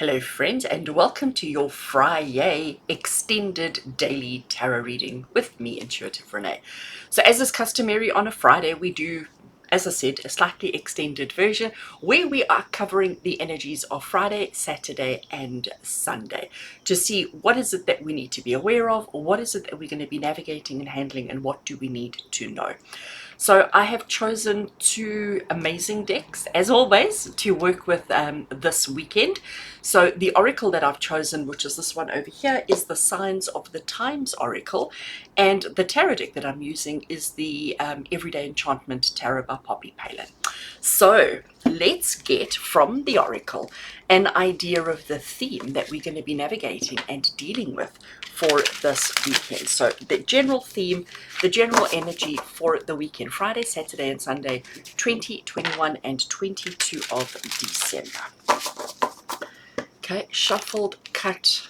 Hello friends, and welcome to your Friday extended daily tarot reading with me, Intuitive Renee. So as is customary on a Friday, we do, as I said, a slightly extended version where we are covering the energies of Friday, Saturday and Sunday to see what is it that we need to be aware of, or what is it that we're going to be navigating and handling, and what do we need to know. So I have chosen two amazing decks, as always, to work with this weekend. So the oracle that I've chosen, which is this one over here, is the Signs of the Times Oracle. And the tarot deck that I'm using is the Everyday Enchantment Tarot by Poppy Palin. So let's get from the oracle an idea of the theme that we're going to be navigating and dealing with for this weekend. So the general theme, the general energy for the weekend, Friday, Saturday and Sunday, 20, 21 and 22 of December. Okay, shuffled, cut,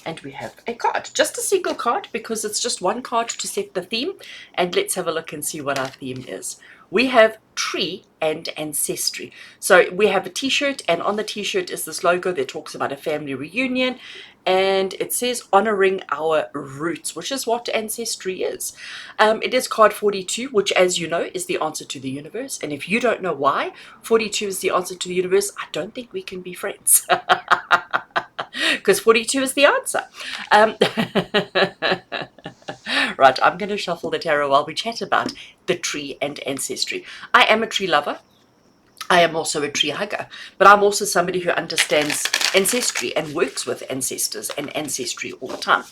and we have a card, just a single card, because it's just one card to set the theme. And let's have a look and see what our theme is. We have tree and ancestry. So we have a t-shirt, and on the t-shirt is this logo that talks about a family reunion, and it says honoring our roots, which is what ancestry is. It is card 42, which, as you know, is the answer to the universe. And if you don't know why 42 is the answer to the universe, I don't think we can be friends. Because 42 is the answer. Right, I'm going to shuffle the tarot while we chat about the tree and ancestry. I am a tree lover. I am also a tree hugger, but I'm also somebody who understands ancestry and works with ancestors and ancestry all the time.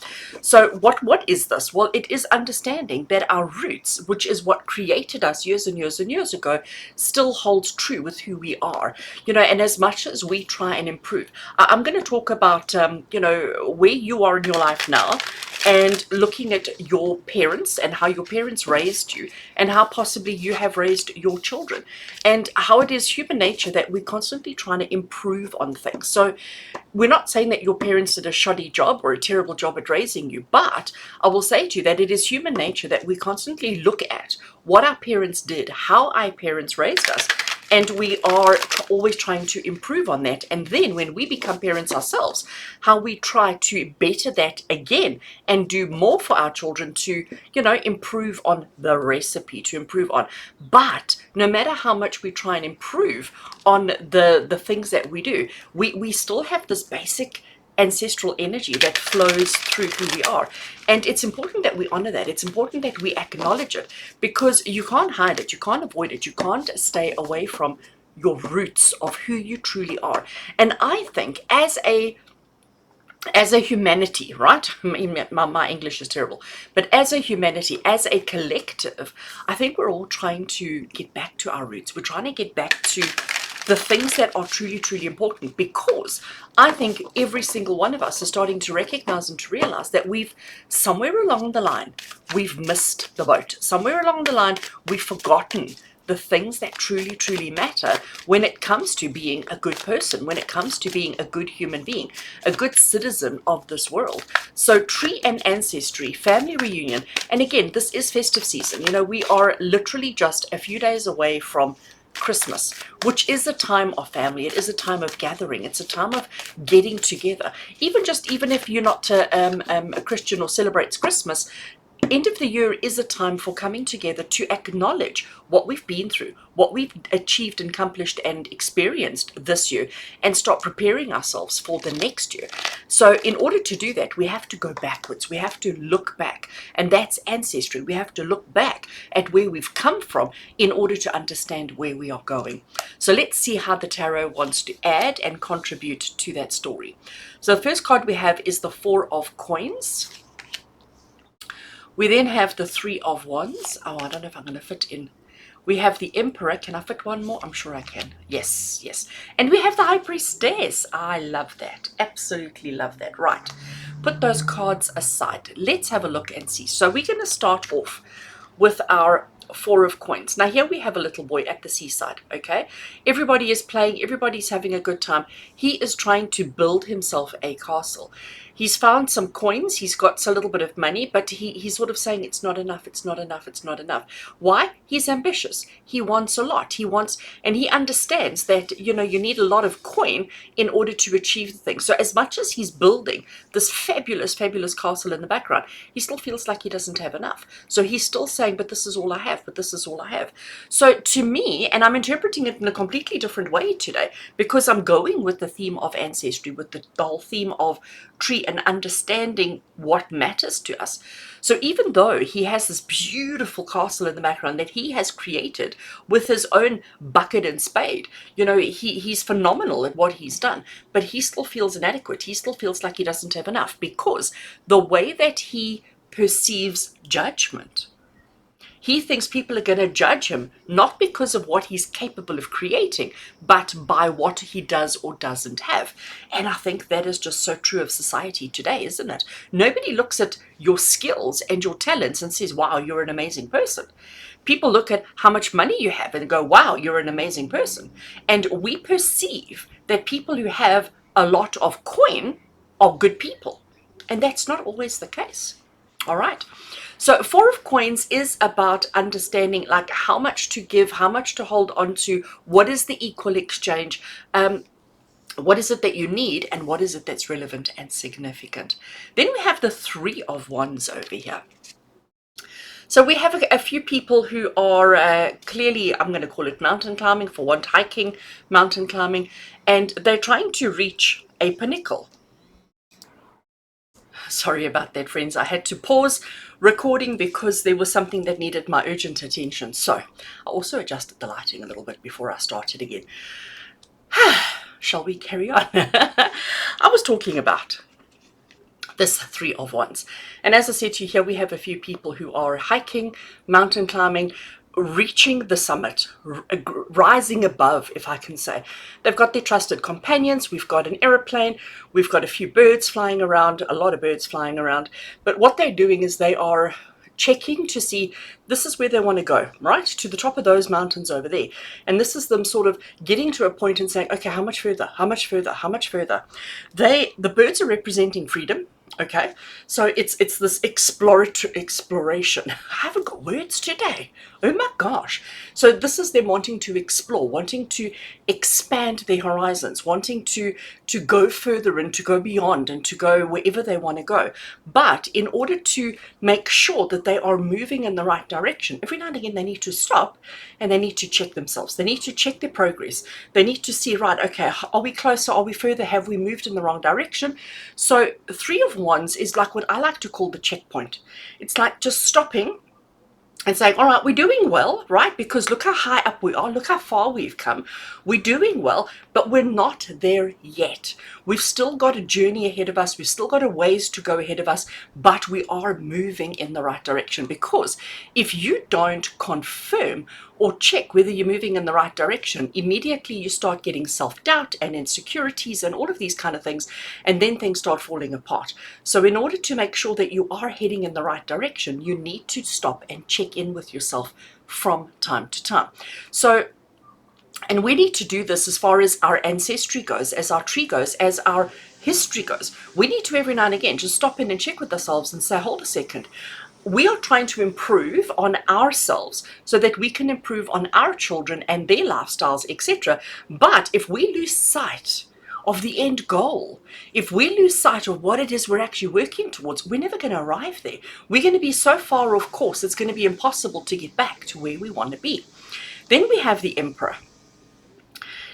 So what is this? Well, it is understanding that our roots, which is what created us years and years and years ago, still holds true with who we are. And as much as we try and improve, I'm going to talk about, where you are in your life now, and looking at your parents and how your parents raised you, and how possibly you have raised your children, and how it is human nature that we're constantly trying to improve on things. So we're not saying that your parents did a shoddy job or a terrible job at raising you, but I will say to you that it is human nature that we constantly look at what our parents did, how our parents raised us, and we are always trying to improve on that. And then when we become parents ourselves, how we try to better that again and do more for our children to, improve on the recipe, to improve on. But no matter how much we try and improve on the things that we do, we still have this basic ancestral energy that flows through who we are. And it's important that we honor that. It's important that we acknowledge it, because you can't hide it, you can't avoid it, you can't stay away from your roots of who you truly are. And I think as a humanity, right? My English is terrible, but as a humanity, as a collective, I think we're all trying to get back to our roots. We're trying to get back to the things that are truly, truly important, because I think every single one of us is starting to recognize and to realize that somewhere along the line, we've missed the boat. Somewhere along the line, we've forgotten the things that truly, truly matter when it comes to being a good person, when it comes to being a good human being, a good citizen of this world. So tree and ancestry, family reunion. And again, this is festive season. We are literally just a few days away from Christmas, which is a time of family. It is a time of gathering. It's a time of getting together. Even if you're not a Christian or celebrates Christmas, end of the year is a time for coming together to acknowledge what we've been through, what we've achieved and accomplished and experienced this year, and start preparing ourselves for the next year. So in order to do that, we have to go backwards. We have to look back, and that's ancestry. We have to look back at where we've come from in order to understand where we are going. So let's see how the tarot wants to add and contribute to that story. So the first card we have is the Four of Coins. We then have the Three of Wands. Oh, I don't know if I'm going to fit in. We have the Emperor. Can I fit one more? I'm sure I can. Yes, yes. And we have the High Priestess. I love that. Absolutely love that. Right. Put those cards aside. Let's have a look and see. So we're going to start off with our Four of Coins. Now here we have a little boy at the seaside, okay? Everybody is playing, everybody's having a good time. He is trying to build himself a castle. He's found some coins, he's got a little bit of money, but he's sort of saying it's not enough, it's not enough, it's not enough. Why? He's ambitious. He wants a lot. He wants, and he understands that, you know, you need a lot of coin in order to achieve the thing. So as much as he's building this fabulous, fabulous castle in the background, he still feels like he doesn't have enough. So he's still saying, but this is all I have, but this is all I have. So to me, and I'm interpreting it in a completely different way today, because I'm going with the theme of ancestry, with the whole theme of tree and understanding what matters to us. So even though he has this beautiful castle in the background that he has created with his own bucket and spade, you know, he's phenomenal at what he's done, but he still feels inadequate. He still feels like he doesn't have enough, because the way that he perceives judgment, he thinks people are going to judge him not because of what he's capable of creating, but by what he does or doesn't have. And I think that is just so true of society today, isn't it? Nobody looks at your skills and your talents and says, wow, you're an amazing person. People look at how much money you have and go, wow, you're an amazing person. And we perceive that people who have a lot of coin are good people. And that's not always the case. All right. So Four of Coins is about understanding like how much to give, how much to hold on to, what is the equal exchange, what is it that you need, and what is it that's relevant and significant. Then we have the Three of Wands over here. So we have a few people who are clearly, I'm going to call it mountain climbing, for one, hiking, mountain climbing, and they're trying to reach a pinnacle. Sorry about that, friends. I had to pause recording because there was something that needed my urgent attention. So I also adjusted the lighting a little bit before I started again. Shall we carry on? I was talking about this Three of Wands. And as I said to you, here we have a few people who are hiking, mountain climbing, reaching the summit, rising above, if I can say. They've got their trusted companions. We've got an aeroplane. We've got a few birds flying around, a lot of birds flying around. But what they're doing is they are checking to see this is where they want to go, right? To the top of those mountains over there. And this is them sort of getting to a point and saying, okay, how much further? How much further? How much further? The birds are representing freedom. Okay, so it's this exploration. I haven't got words today. Oh my gosh. So this is them wanting to explore, wanting to expand their horizons, wanting to go further and to go beyond and to go wherever they want to go. But in order to make sure that they are moving in the right direction, every now and again they need to stop and they need to check themselves. They need to check their progress. They need to see, right, okay, are we closer? Are we further? Have we moved in the wrong direction? So Three of Wands is like what I like to call the checkpoint. It's like just stopping and saying, all right, we're doing well, right? Because look how high up we are. Look how far we've come. We're doing well, but we're not there yet. We've still got a journey ahead of us. We've still got a ways to go ahead of us, but we are moving in the right direction. Because if you don't confirm or check whether you're moving in the right direction, immediately you start getting self-doubt and insecurities and all of these kind of things, and then things start falling apart. So in order to make sure that you are heading in the right direction, you need to stop and check in with yourself from time to time. So, and we need to do this as far as our ancestry goes, as our tree goes, as our history goes. We need to every now and again just stop in and check with ourselves and say, hold a second. We are trying to improve on ourselves so that we can improve on our children and their lifestyles, etc. But if we lose sight of the end goal, if we lose sight of what it is we're actually working towards, we're never going to arrive there. We're going to be so far off course, it's going to be impossible to get back to where we want to be. Then we have the Emperor.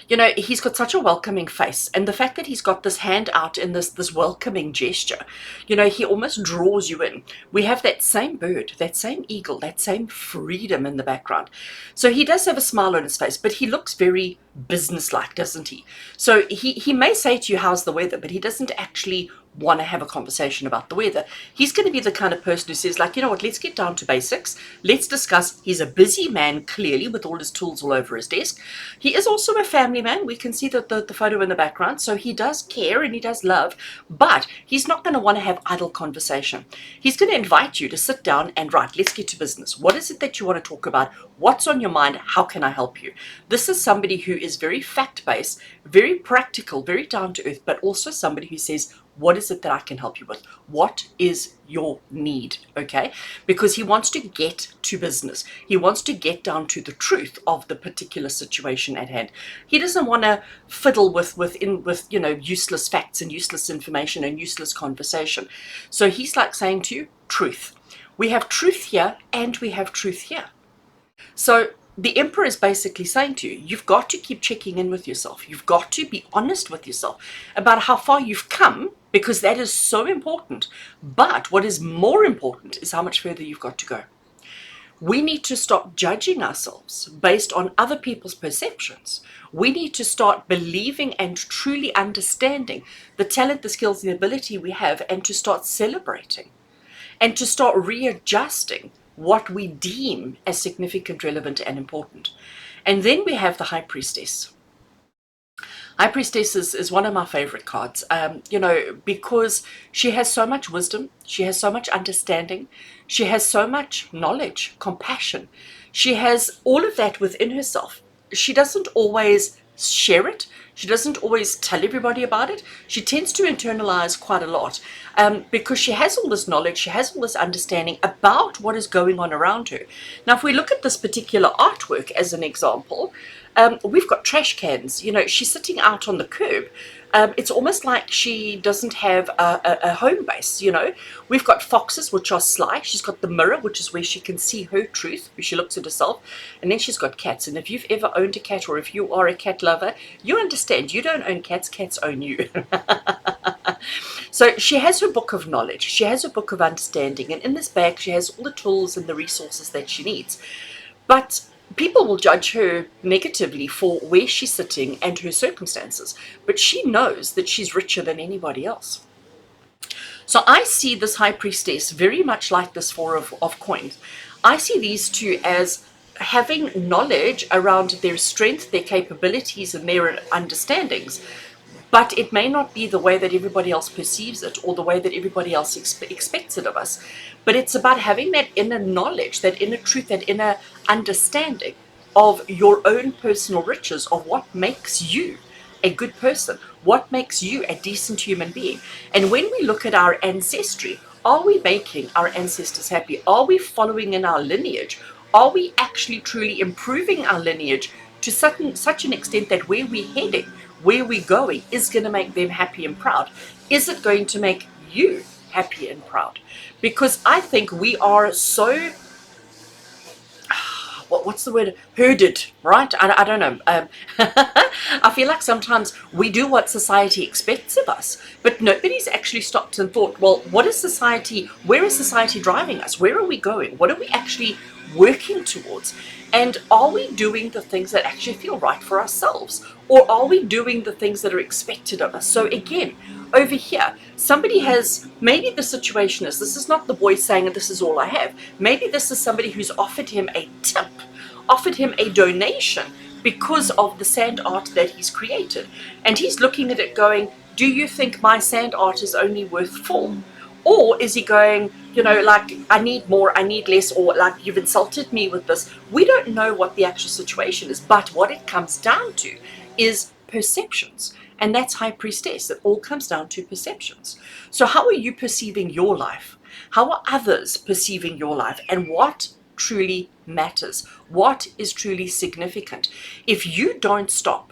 You know, he's got such a welcoming face, and the fact that he's got this hand out in this welcoming gesture, you know, he almost draws you in. We have that same bird, that same eagle, that same freedom in the background. So he does have a smile on his face, but he looks very businesslike, doesn't he? So he may say to you, how's the weather, but he doesn't actually want to have a conversation about the weather. He's going to be the kind of person who says, like, you know what, let's get down to basics. Let's discuss. He's a busy man, clearly, with all his tools all over his desk. He is also a family man. We can see the photo in the background. So he does care and he does love, but he's not going to want to have idle conversation. He's going to invite you to sit down and, right, let's get to business. What is it that you want to talk about? What's on your mind? How can I help you? This is somebody who is very fact-based, very practical, very down to earth, but also somebody who says, what is it that I can help you with? What is your need? Okay? Because he wants to get to business. He wants to get down to the truth of the particular situation at hand. He doesn't want to fiddle with useless facts and useless information and useless conversation. So he's like saying to you, truth. We have truth here and we have truth here. So the emperor is basically saying to you, you've got to keep checking in with yourself. You've got to be honest with yourself about how far you've come, because that is so important. But what is more important is how much further you've got to go. We need to stop judging ourselves based on other people's perceptions. We need to start believing and truly understanding the talent, the skills, the ability we have, and to start celebrating and to start readjusting what we deem as significant, relevant, and important. And then we have the High Priestess. High Priestess is one of my favorite cards, because she has so much wisdom, she has so much understanding, she has so much knowledge, compassion. She has all of that within herself. She doesn't always share it. She doesn't always tell everybody about it. She tends to internalize quite a lot because she has all this knowledge, she has all this understanding about what is going on around her. Now, if we look at this particular artwork as an example, we've got trash cans. She's sitting out on the curb. It's almost like she doesn't have a home base. We've got foxes, which are sly. She's got the mirror, which is where she can see her truth, where she looks at herself. And then she's got cats. And if you've ever owned a cat, or if you are a cat lover, you understand you don't own cats, cats own you. So she has her book of knowledge. She has her book of understanding. And in this bag, she has all the tools and the resources that she needs. But people will judge her negatively for where she's sitting and her circumstances, but she knows that she's richer than anybody else. So I see this High Priestess very much like this Four of Coins. I see these two as having knowledge around their strength, their capabilities, and their understandings. But it may not be the way that everybody else perceives it or the way that everybody else expects it of us. But it's about having that inner knowledge, that inner truth, that inner understanding of your own personal riches, of what makes you a good person, what makes you a decent human being. And when we look at our ancestry, are we making our ancestors happy? Are we following in our lineage? Are we actually truly improving our lineage to such an extent that where we're heading, where we're going, is going to make them happy and proud? Is it going to make you happy and proud? Because I think we are so, what's the word, herded, right? I don't know. I feel like sometimes we do what society expects of us, but nobody's actually stopped and thought, well, where is society driving us? Where are we going? What are we actually working towards? And are we doing the things that actually feel right for ourselves? Or are we doing the things that are expected of us? So again, over here, somebody has, maybe the situation is, this is not the boy saying, this is all I have. Maybe this is somebody who's offered him a tip, offered him a donation because of the sand art that he's created. And he's looking at it going, do you think my sand art is only worth form? Or is he going, like, I need more, I need less, or like, you've insulted me with this? We don't know what the actual situation is, but what it comes down to is perceptions. And that's High Priestess. It all comes down to perceptions. So how are you perceiving your life? How are others perceiving your life? And what truly matters? What is truly significant? If you don't stop,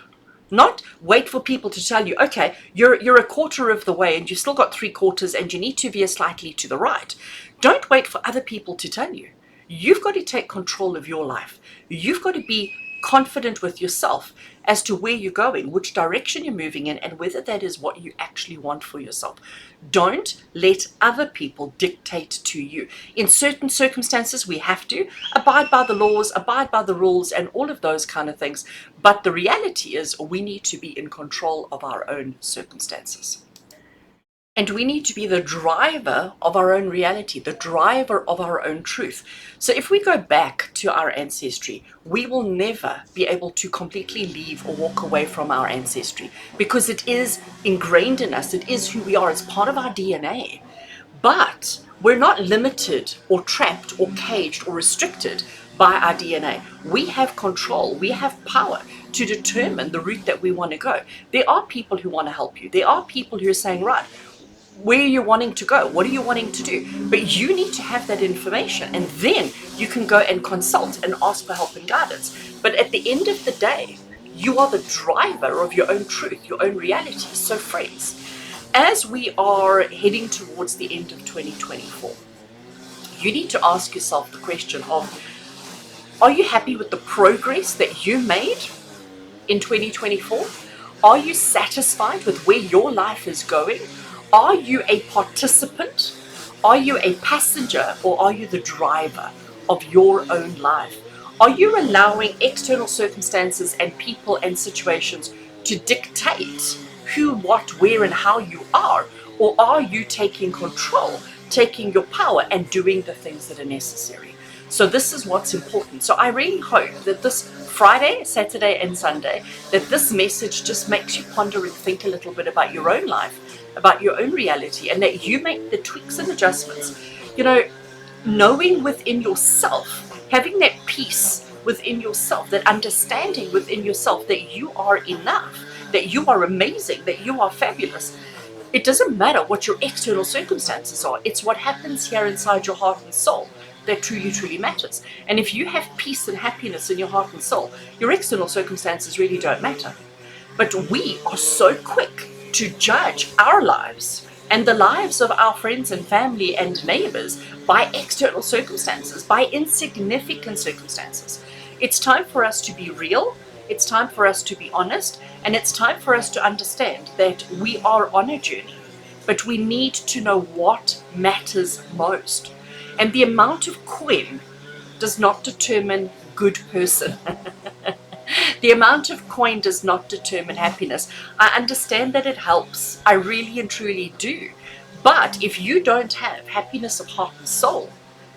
not wait for people to tell you, okay, you're a quarter of the way and you've still got 3/4 and you need to veer slightly to the right. Don't wait for other people to tell you. You've got to take control of your life. You've got to be confident with yourself as to where you're going, which direction you're moving in, and whether that is what you actually want for yourself. Don't let other people dictate to you. In certain circumstances, we have to abide by the laws, abide by the rules, and all of those kind of things. But the reality is we need to be in control of our own circumstances. And we need to be the driver of our own reality, the driver of our own truth. So if we go back to our ancestry, we will never be able to completely leave or walk away from our ancestry because it is ingrained in us. It is who we are. It's part of our DNA. But we're not limited or trapped or caged or restricted by our DNA. We have control, we have power to determine the route that we want to go. There are people who want to help you. There are people who are saying, right, where are you wanting to go? What are you wanting to do? But you need to have that information, and then you can go and consult and ask for help and guidance. But at the end of the day, you are the driver of your own truth, your own reality. So friends, as we are heading towards the end of 2024, you need to ask yourself the question of, are you happy with the progress that you made in 2024? Are you satisfied with where your life is going? Are you a participant? Are you a passenger, or are you the driver of your own life? Are you allowing external circumstances and people and situations to dictate who, what, where, and how you are? Or are you taking control, taking your power, and doing the things that are necessary? So this is what's important. So I really hope that this Friday, Saturday, and Sunday, that this message just makes you ponder and think a little bit about your own life, about your own reality, and that you make the tweaks and adjustments. You know, knowing within yourself, having that peace within yourself, that understanding within yourself that you are enough, that you are amazing, that you are fabulous. It doesn't matter what your external circumstances are. It's what happens here inside your heart and soul that truly, truly matters. And if you have peace and happiness in your heart and soul, your external circumstances really don't matter. But we are so quick to judge our lives and the lives of our friends and family and neighbors by external circumstances, by insignificant circumstances. It's time for us to be real. It's time for us to be honest. And it's time for us to understand that we are on a journey, but we need to know what matters most. And the amount of coin does not determine good person. The amount of coin does not determine happiness. I understand that it helps. I really and truly do. But if you don't have happiness of heart and soul,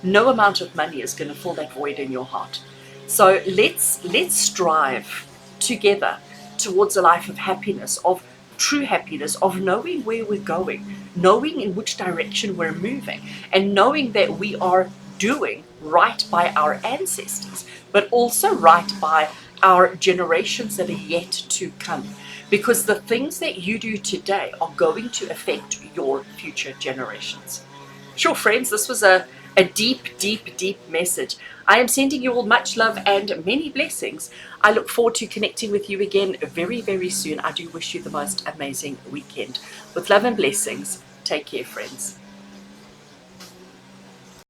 no amount of money is going to fill that void in your heart. So let's strive together towards a life of happiness, of true happiness, of knowing where we're going, knowing in which direction we're moving, and knowing that we are doing right by our ancestors, but also right by our generations that are yet to come. Because the things that you do today are going to affect your future generations. Sure, friends, this was a deep, deep, deep message. I am sending you all much love and many blessings. I look forward to connecting with you again very, very soon. I do wish you the most amazing weekend. With love and blessings, take care, friends.